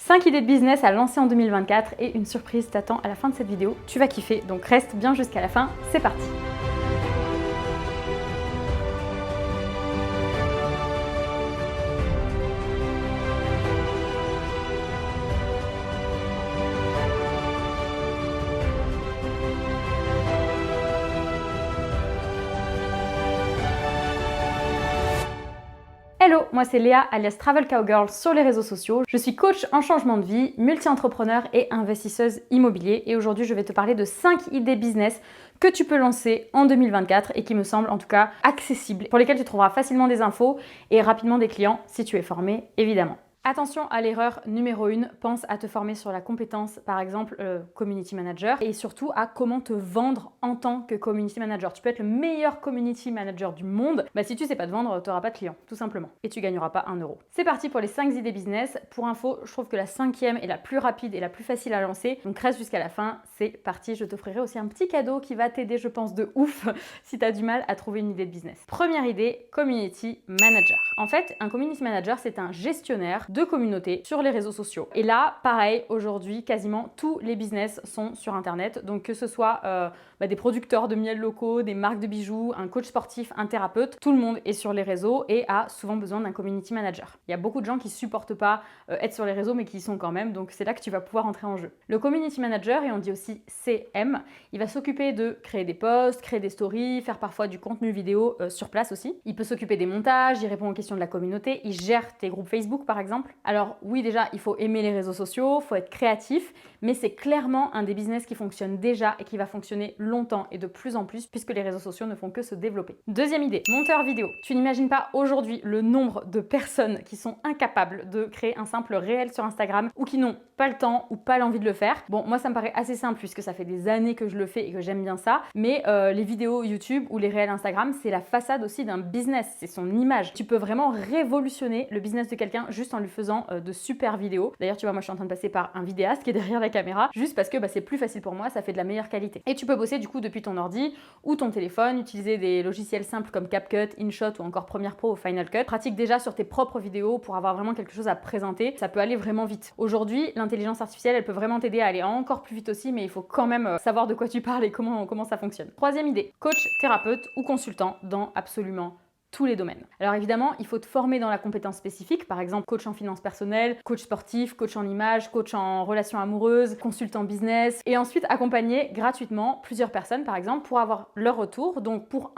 5 idées de business à lancer en 2024 et une surprise t'attend à la fin de cette vidéo. Tu vas kiffer, donc reste bien jusqu'à la fin. C'est parti! Hello, moi c'est Léa alias Travel Cowgirl sur les réseaux sociaux. Je suis coach en changement de vie, multi-entrepreneur et investisseuse immobilier et aujourd'hui je vais te parler de 5 idées business que tu peux lancer en 2024 et qui me semblent en tout cas accessibles, pour lesquelles tu trouveras facilement des infos et rapidement des clients si tu es formé évidemment. Attention à l'erreur numéro 1, pense à te former sur la compétence, par exemple Community Manager, et surtout à comment te vendre en tant que Community Manager. Tu peux être le meilleur Community Manager du monde, si tu sais pas te vendre, tu n'auras pas de clients, tout simplement, et tu gagneras pas 1 euro. C'est parti pour les 5 idées business. Pour info, je trouve que la 5e est la plus rapide et la plus facile à lancer, donc reste jusqu'à la fin, c'est parti. Je t'offrirai aussi un petit cadeau qui va t'aider, je pense, de ouf si tu as du mal à trouver une idée de business. Première idée, Community Manager. En fait, un Community Manager, c'est un gestionnaire de communauté sur les réseaux sociaux. Et là, pareil, aujourd'hui, quasiment tous les business sont sur Internet. Donc que ce soit des producteurs de miel locaux, des marques de bijoux, un coach sportif, un thérapeute, tout le monde est sur les réseaux et a souvent besoin d'un Community Manager. Il y a beaucoup de gens qui supportent pas être sur les réseaux, mais qui y sont quand même. Donc c'est là que tu vas pouvoir entrer en jeu. Le Community Manager, et on dit aussi CM, il va s'occuper de créer des posts, créer des stories, faire parfois du contenu vidéo sur place aussi. Il peut s'occuper des montages, il répond aux questions de la communauté, il gère tes groupes Facebook par exemple. Alors oui, déjà, il faut aimer les réseaux sociaux, il faut être créatif, mais c'est clairement un des business qui fonctionne déjà et qui va fonctionner longtemps et de plus en plus puisque les réseaux sociaux ne font que se développer. Deuxième idée, monteur vidéo. Tu n'imagines pas aujourd'hui le nombre de personnes qui sont incapables de créer un simple réel sur Instagram ou qui n'ont pas le temps ou pas l'envie de le faire. Bon, moi ça me paraît assez simple puisque ça fait des années que je le fais et que j'aime bien ça, mais les vidéos YouTube ou les réels Instagram, c'est la façade aussi d'un business, c'est son image. Tu peux vraiment révolutionner le business de quelqu'un juste en lui faisant de super vidéos. D'ailleurs, tu vois, moi je suis en train de passer par un vidéaste qui est derrière la caméra, juste parce que c'est plus facile pour moi, ça fait de la meilleure qualité. Et tu peux bosser du coup depuis ton ordi ou ton téléphone, utiliser des logiciels simples comme CapCut, InShot ou encore Premiere Pro ou Final Cut. Pratique déjà sur tes propres vidéos pour avoir vraiment quelque chose à présenter. Ça peut aller vraiment vite. Aujourd'hui, l'intelligence artificielle, elle peut vraiment t'aider à aller encore plus vite aussi, mais il faut quand même savoir de quoi tu parles et comment ça fonctionne. Troisième idée, coach, thérapeute ou consultant dans absolument tous les domaines. Alors évidemment, il faut te former dans la compétence spécifique, par exemple coach en finances personnelles, coach sportif, coach en image, coach en relations amoureuses, consultant business, et ensuite accompagner gratuitement plusieurs personnes, par exemple, pour avoir leur retour. Donc pour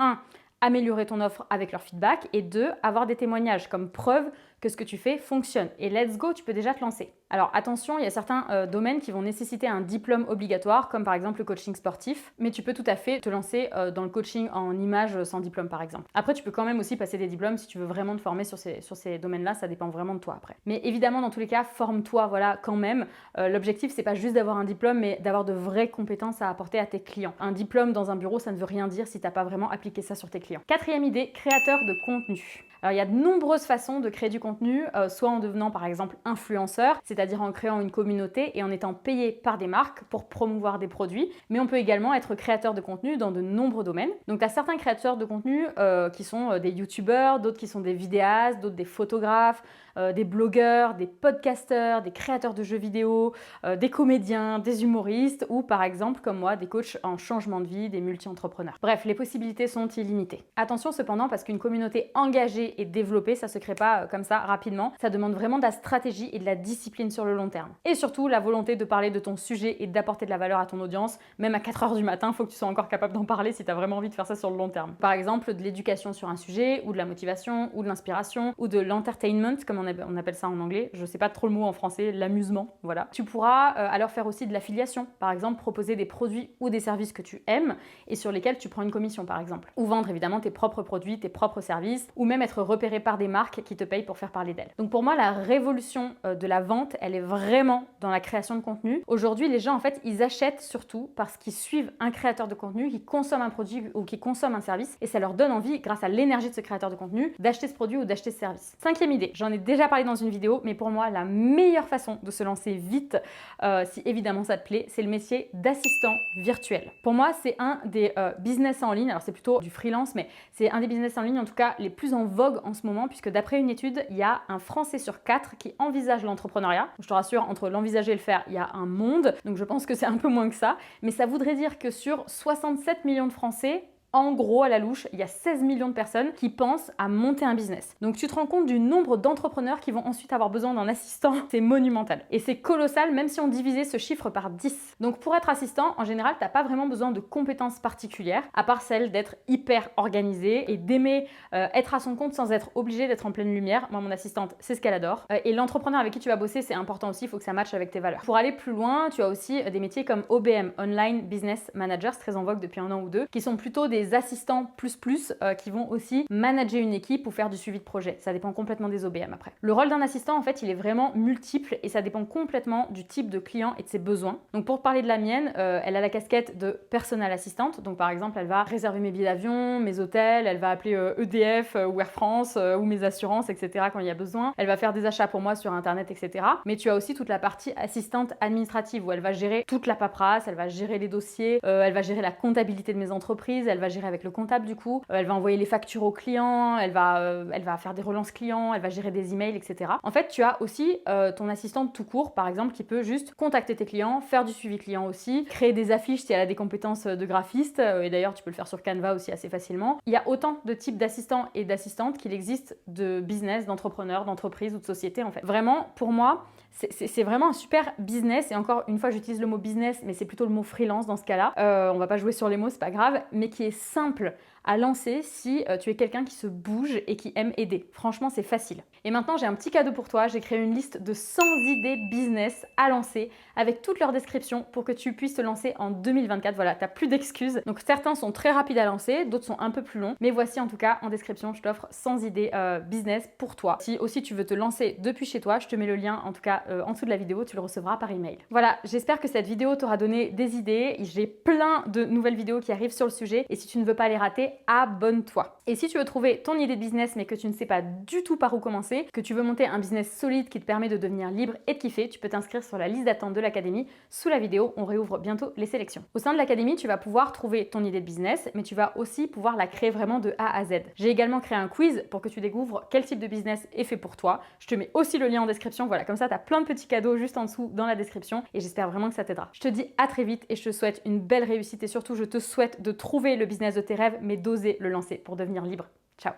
améliorer ton offre avec leur feedback, et 2, avoir des témoignages comme preuve que ce que tu fais fonctionne. Et let's go, tu peux déjà te lancer. Alors attention, il y a certains domaines qui vont nécessiter un diplôme obligatoire, comme par exemple le coaching sportif, mais tu peux tout à fait te lancer dans le coaching en image sans diplôme par exemple. Après, tu peux quand même aussi passer des diplômes si tu veux vraiment te former sur ces domaines-là, ça dépend vraiment de toi après. Mais évidemment, dans tous les cas, forme-toi, voilà, quand même. L'objectif, c'est pas juste d'avoir un diplôme, mais d'avoir de vraies compétences à apporter à tes clients. Un diplôme dans un bureau, ça ne veut rien dire si t'as pas vraiment appliqué ça sur tes clients. Quatrième idée, créateur de contenu. Alors, il y a de nombreuses façons de créer du contenu, soit en devenant par exemple influenceur, c'est-à-dire en créant une communauté et en étant payé par des marques pour promouvoir des produits, mais on peut également être créateur de contenu dans de nombreux domaines. Donc tu as certains créateurs de contenu qui sont des youtubeurs, d'autres qui sont des vidéastes, d'autres des photographes, des blogueurs, des podcasteurs, des créateurs de jeux vidéo, des comédiens, des humoristes ou par exemple comme moi des coachs en changement de vie, des multi-entrepreneurs. Bref, les possibilités sont illimitées. Attention cependant parce qu'une communauté engagée et développée, ça se crée pas comme ça rapidement, ça demande vraiment de la stratégie et de la discipline sur le long terme. Et surtout la volonté de parler de ton sujet et d'apporter de la valeur à ton audience, même à 4h du matin, il faut que tu sois encore capable d'en parler si tu as vraiment envie de faire ça sur le long terme. Par exemple de l'éducation sur un sujet ou de la motivation ou de l'inspiration ou de l'entertainment comme on appelle ça en anglais, je sais pas trop le mot en français, l'amusement, voilà. Tu pourras alors faire aussi de l'affiliation, par exemple proposer des produits ou des services que tu aimes et sur lesquels tu prends une commission par exemple. Ou vendre évidemment tes propres produits, tes propres services, ou même être repéré par des marques qui te payent pour faire parler d'elles. Donc pour moi, la révolution de la vente, elle est vraiment dans la création de contenu. Aujourd'hui, les gens en fait, ils achètent surtout parce qu'ils suivent un créateur de contenu, qui consomme un produit ou qui consomme un service et ça leur donne envie, grâce à l'énergie de ce créateur de contenu, d'acheter ce produit ou d'acheter ce service. Cinquième idée, j'en ai déjà parlé dans une vidéo, mais pour moi, la meilleure façon de se lancer vite, si évidemment ça te plaît, c'est le métier d'assistant virtuel. Pour moi, c'est un des business en ligne, alors c'est plutôt du freelance, mais c'est un des business en ligne en tout cas les plus en vogue en ce moment, puisque d'après une étude, il y a un Français sur 4 qui envisage l'entrepreneuriat l'entrepreneuriat. Je te rassure, entre l'envisager et le faire, il y a un monde. Donc je pense que c'est un peu moins que ça. Mais ça voudrait dire que sur 67 millions de Français, en gros, à la louche, il y a 16 millions de personnes qui pensent à monter un business. Donc tu te rends compte du nombre d'entrepreneurs qui vont ensuite avoir besoin d'un assistant. C'est monumental. Et c'est colossal même si on divisait ce chiffre par 10. Donc pour être assistant, en général, t'as pas vraiment besoin de compétences particulières, à part celle d'être hyper organisé et d'aimer être à son compte sans être obligé d'être en pleine lumière. Moi, mon assistante, c'est ce qu'elle adore. Et l'entrepreneur avec qui tu vas bosser, c'est important aussi, il faut que ça matche avec tes valeurs. Pour aller plus loin, tu as aussi des métiers comme OBM, Online Business Manager, c'est très en vogue depuis un an ou deux, qui sont plutôt des assistants qui vont aussi manager une équipe ou faire du suivi de projet. Ça dépend complètement des OBM après. Le rôle d'un assistant, en fait, il est vraiment multiple et ça dépend complètement du type de client et de ses besoins. Donc pour parler de la mienne, elle a la casquette de personal assistante. Donc par exemple, elle va réserver mes billets d'avion, mes hôtels, elle va appeler EDF ou Air France ou mes assurances, etc. quand il y a besoin. Elle va faire des achats pour moi sur Internet, etc. Mais tu as aussi toute la partie assistante administrative où elle va gérer toute la paperasse, elle va gérer les dossiers, elle va gérer la comptabilité de mes entreprises, elle va gérer avec le comptable du coup, elle va envoyer les factures aux clients, elle va faire des relances clients, elle va gérer des emails, etc. En fait, tu as aussi ton assistante tout court, par exemple, qui peut juste contacter tes clients, faire du suivi client aussi, créer des affiches si elle a des compétences de graphiste, et d'ailleurs, tu peux le faire sur Canva aussi assez facilement. Il y a autant de types d'assistants et d'assistantes qu'il existe de business, d'entrepreneurs, d'entreprises ou de sociétés en fait. Vraiment, pour moi, c'est vraiment un super business et encore une fois j'utilise le mot business mais c'est plutôt le mot freelance dans ce cas-là. On va pas jouer sur les mots, c'est pas grave, mais qui est simple à lancer si tu es quelqu'un qui se bouge et qui aime aider. Franchement, c'est facile. Et maintenant, j'ai un petit cadeau pour toi. J'ai créé une liste de 100 idées business à lancer avec toutes leurs descriptions pour que tu puisses te lancer en 2024. Voilà, t'as plus d'excuses. Donc certains sont très rapides à lancer, d'autres sont un peu plus longs. Mais voici en tout cas en description, je t'offre 100 idées business pour toi. Si aussi tu veux te lancer depuis chez toi, je te mets le lien en tout cas en dessous de la vidéo, tu le recevras par email. Voilà, j'espère que cette vidéo t'aura donné des idées. J'ai plein de nouvelles vidéos qui arrivent sur le sujet et si tu ne veux pas les rater, abonne-toi. Et si tu veux trouver ton idée de business mais que tu ne sais pas du tout par où commencer, que tu veux monter un business solide qui te permet de devenir libre et de kiffer, tu peux t'inscrire sur la liste d'attente de l'académie. Sous la vidéo, on réouvre bientôt les sélections. Au sein de l'académie, tu vas pouvoir trouver ton idée de business, mais tu vas aussi pouvoir la créer vraiment de A à Z. J'ai également créé un quiz pour que tu découvres quel type de business est fait pour toi. Je te mets aussi le lien en description. Voilà, comme ça, tu as plein de petits cadeaux juste en dessous dans la description et j'espère vraiment que ça t'aidera. Je te dis à très vite et je te souhaite une belle réussite et surtout, je te souhaite de trouver le business de tes rêves, mais d'oser le lancer pour devenir libre. Ciao!